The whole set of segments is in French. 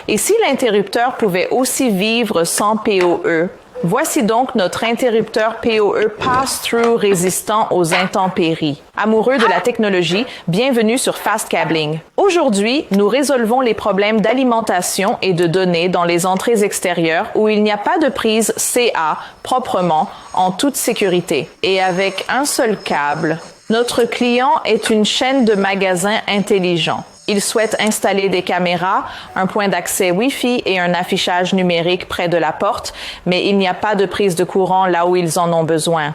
Et si l'interrupteur pouvait aussi vivre sans PoE? Voici donc notre interrupteur PoE Pass-Through résistant aux intempéries. Amoureux de la technologie, bienvenue sur Fast Cabling. Aujourd'hui, nous résolvons les problèmes d'alimentation et de données dans les entrées extérieures où il n'y a pas de prise CA proprement en toute sécurité et avec un seul câble. Notre client est une chaîne de magasins intelligents. Il souhaite installer des caméras, un point d'accès Wi-Fi et un affichage numérique près de la porte, mais il n'y a pas de prise de courant là où ils en ont besoin.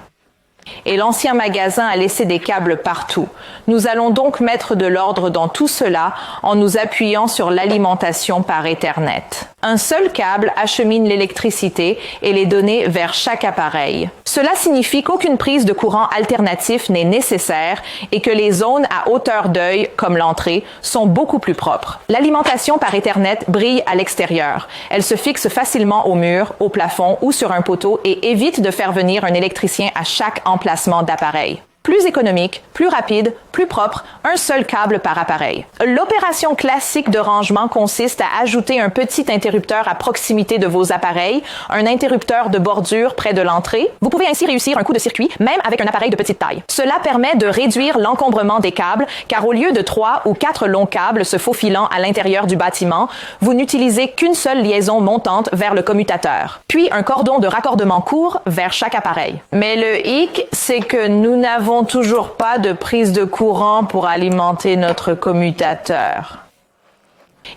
Et l'ancien magasin a laissé des câbles partout. Nous allons donc mettre de l'ordre dans tout cela en nous appuyant sur l'alimentation par Ethernet. Un seul câble achemine l'électricité et les données vers chaque appareil. Cela signifie qu'aucune prise de courant alternatif n'est nécessaire et que les zones à hauteur d'œil, comme l'entrée, sont beaucoup plus propres. L'alimentation par Ethernet brille à l'extérieur. Elle se fixe facilement au mur, au plafond ou sur un poteau et évite de faire venir un électricien à chaque emplacement d'appareil. Plus économique, plus rapide, plus propre, un seul câble par appareil. L'opération classique de rangement consiste à ajouter un petit interrupteur à proximité de vos appareils, un interrupteur de bordure près de l'entrée. Vous pouvez ainsi réussir un coup de circuit, même avec un appareil de petite taille. Cela permet de réduire l'encombrement des câbles, car au lieu de 3 ou 4 longs câbles se faufilant à l'intérieur du bâtiment, vous n'utilisez qu'une seule liaison montante vers le commutateur, puis un cordon de raccordement court vers chaque appareil. Mais le hic, c'est que nous n'avons toujours pas de prise de courant pour alimenter notre commutateur.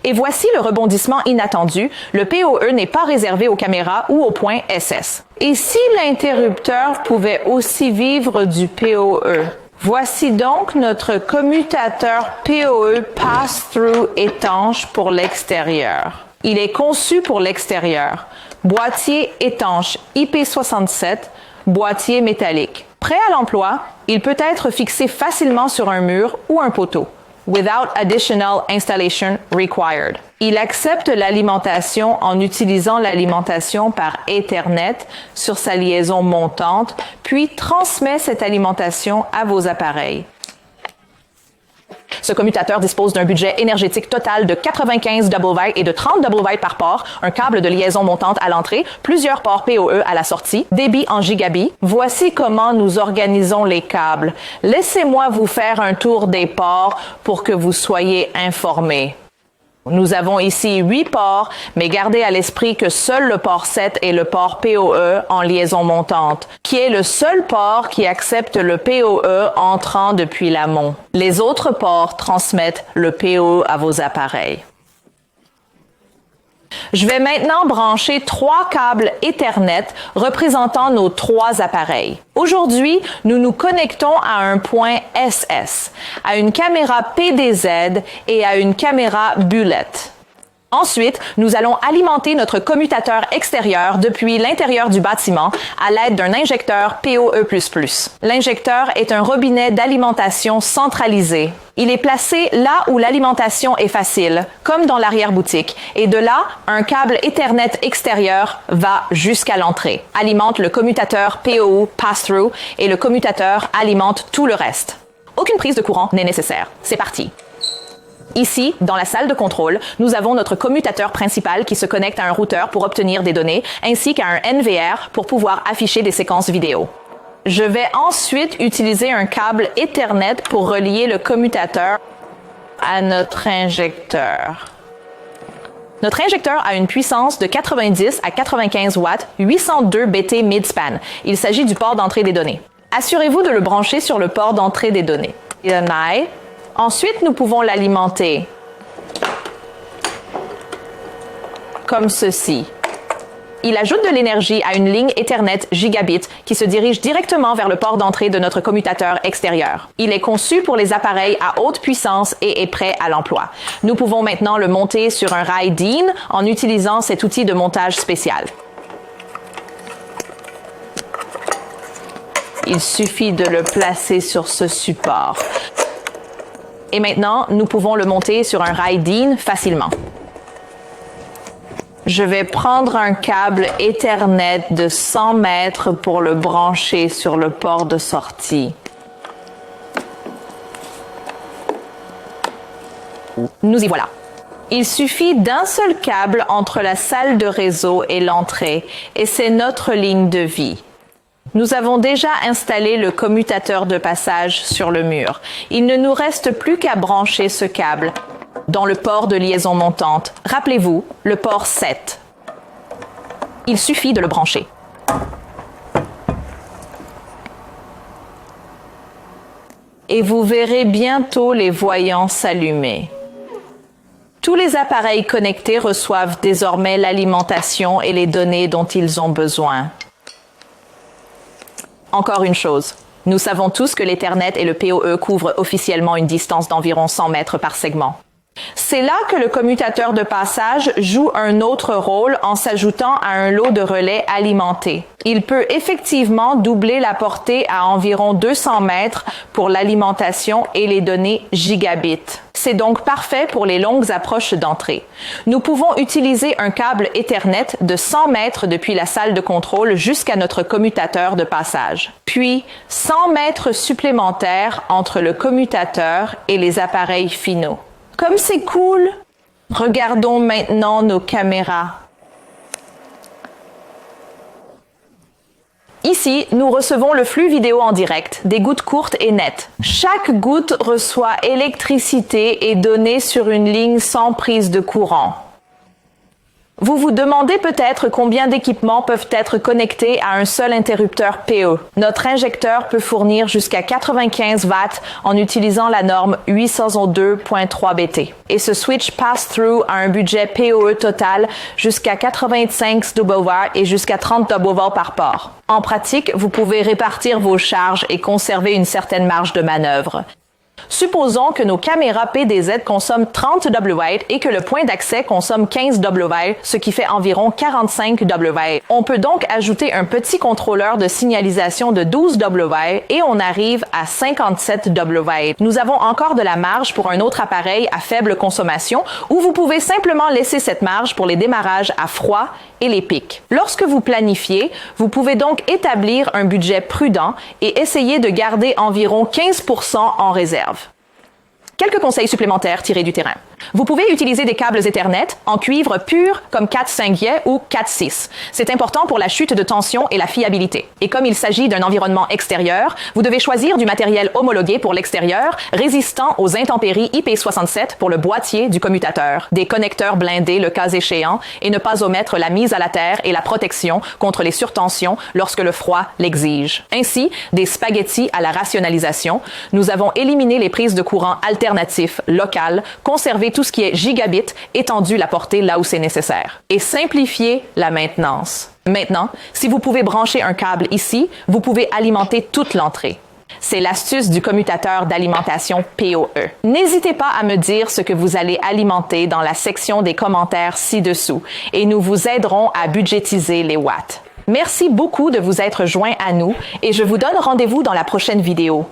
Et voici le rebondissement inattendu. Le PoE n'est pas réservé aux caméras ou aux points SS. Et si l'interrupteur pouvait aussi vivre du PoE? Voici donc notre commutateur PoE Pass-Through étanche pour l'extérieur. Il est conçu pour l'extérieur. Boîtier étanche IP67, boîtier métallique. Prêt à l'emploi, il peut être fixé facilement sur un mur ou un poteau. Without additional installation required. Il accepte l'alimentation en utilisant l'alimentation par Ethernet sur sa liaison montante, puis transmet cette alimentation à vos appareils. Ce commutateur dispose d'un budget énergétique total de 95 W et de 30 W par port, un câble de liaison montante à l'entrée, plusieurs ports PoE à la sortie, débit en gigabits. Voici comment nous organisons les câbles. Laissez-moi vous faire un tour des ports pour que vous soyez informés. Nous avons ici 8 ports, mais gardez à l'esprit que seul le port 7 est le port PoE en liaison montante, qui est le seul port qui accepte le PoE entrant depuis l'amont. Les autres ports transmettent le PoE à vos appareils. Je vais maintenant brancher 3 câbles Ethernet représentant nos 3 appareils. Aujourd'hui, nous nous connectons à un point SS, à une caméra PDZ et à une caméra Bullet. Ensuite, nous allons alimenter notre commutateur extérieur depuis l'intérieur du bâtiment à l'aide d'un injecteur PoE++. L'injecteur est un robinet d'alimentation centralisé. Il est placé là où l'alimentation est facile, comme dans l'arrière-boutique, et de là, un câble Ethernet extérieur va jusqu'à l'entrée, alimente le commutateur PoE Pass-Through et le commutateur alimente tout le reste. Aucune prise de courant n'est nécessaire. C'est parti! Ici, dans la salle de contrôle, nous avons notre commutateur principal qui se connecte à un routeur pour obtenir des données, ainsi qu'à un NVR pour pouvoir afficher des séquences vidéo. Je vais ensuite utiliser un câble Ethernet pour relier le commutateur à notre injecteur. Notre injecteur a une puissance de 90 à 95 watts, 802 BT mid-span. Il s'agit du port d'entrée des données. Assurez-vous de le brancher sur le port d'entrée des données. Ensuite, nous pouvons l'alimenter comme ceci. Il ajoute de l'énergie à une ligne Ethernet gigabit qui se dirige directement vers le port d'entrée de notre commutateur extérieur. Il est conçu pour les appareils à haute puissance et est prêt à l'emploi. Nous pouvons maintenant le monter sur un rail DIN en utilisant cet outil de montage spécial. Il suffit de le placer sur ce support. Et maintenant, nous pouvons le monter sur un rail DIN facilement. Je vais prendre un câble Ethernet de 100 mètres pour le brancher sur le port de sortie. Nous y voilà. Il suffit d'un seul câble entre la salle de réseau et l'entrée, et c'est notre ligne de vie. Nous avons déjà installé le commutateur de passage sur le mur. Il ne nous reste plus qu'à brancher ce câble dans le port de liaison montante. Rappelez-vous, le port 7. Il suffit de le brancher. Et vous verrez bientôt les voyants s'allumer. Tous les appareils connectés reçoivent désormais l'alimentation et les données dont ils ont besoin. Encore une chose, nous savons tous que l'Ethernet et le PoE couvrent officiellement une distance d'environ 100 mètres par segment. C'est là que le commutateur de passage joue un autre rôle en s'ajoutant à un lot de relais alimentés. Il peut effectivement doubler la portée à environ 200 mètres pour l'alimentation et les données gigabits. C'est donc parfait pour les longues approches d'entrée. Nous pouvons utiliser un câble Ethernet de 100 mètres depuis la salle de contrôle jusqu'à notre commutateur de passage. Puis 100 mètres supplémentaires entre le commutateur et les appareils finaux. Comme c'est cool! Regardons maintenant nos caméras. Ici, nous recevons le flux vidéo en direct, des gouttes courtes et nettes. Chaque goutte reçoit électricité et données sur une ligne sans prise de courant. Vous vous demandez peut-être combien d'équipements peuvent être connectés à un seul interrupteur PE. Notre injecteur peut fournir jusqu'à 95 watts en utilisant la norme 802.3 BT. Et ce switch pass-through a un budget PoE total jusqu'à 85 W et jusqu'à 30 W par port. En pratique, vous pouvez répartir vos charges et conserver une certaine marge de manœuvre. Supposons que nos caméras PDZ consomment 30 W et que le point d'accès consomme 15 W, ce qui fait environ 45 W. On peut donc ajouter un petit contrôleur de signalisation de 12 W et on arrive à 57 W. Nous avons encore de la marge pour un autre appareil à faible consommation ou vous pouvez simplement laisser cette marge pour les démarrages à froid et les pics. Lorsque vous planifiez, vous pouvez donc établir un budget prudent et essayer de garder environ 15% en réserve. Quelques conseils supplémentaires tirés du terrain. Vous pouvez utiliser des câbles Ethernet en cuivre pur comme Cat 5e ou Cat 6. C'est important pour la chute de tension et la fiabilité. Et comme il s'agit d'un environnement extérieur, vous devez choisir du matériel homologué pour l'extérieur, résistant aux intempéries IP67 pour le boîtier du commutateur, des connecteurs blindés le cas échéant et ne pas omettre la mise à la terre et la protection contre les surtensions lorsque le froid l'exige. Ainsi, des spaghettis à la rationalisation. Nous avons éliminé les prises de courant alternatifs locales, conservé tout ce qui est gigabit, étendu la portée là où c'est nécessaire. Et simplifier la maintenance. Maintenant, si vous pouvez brancher un câble ici, vous pouvez alimenter toute l'entrée. C'est l'astuce du commutateur d'alimentation PoE. N'hésitez pas à me dire ce que vous allez alimenter dans la section des commentaires ci-dessous et nous vous aiderons à budgétiser les watts. Merci beaucoup de vous être joints à nous et je vous donne rendez-vous dans la prochaine vidéo.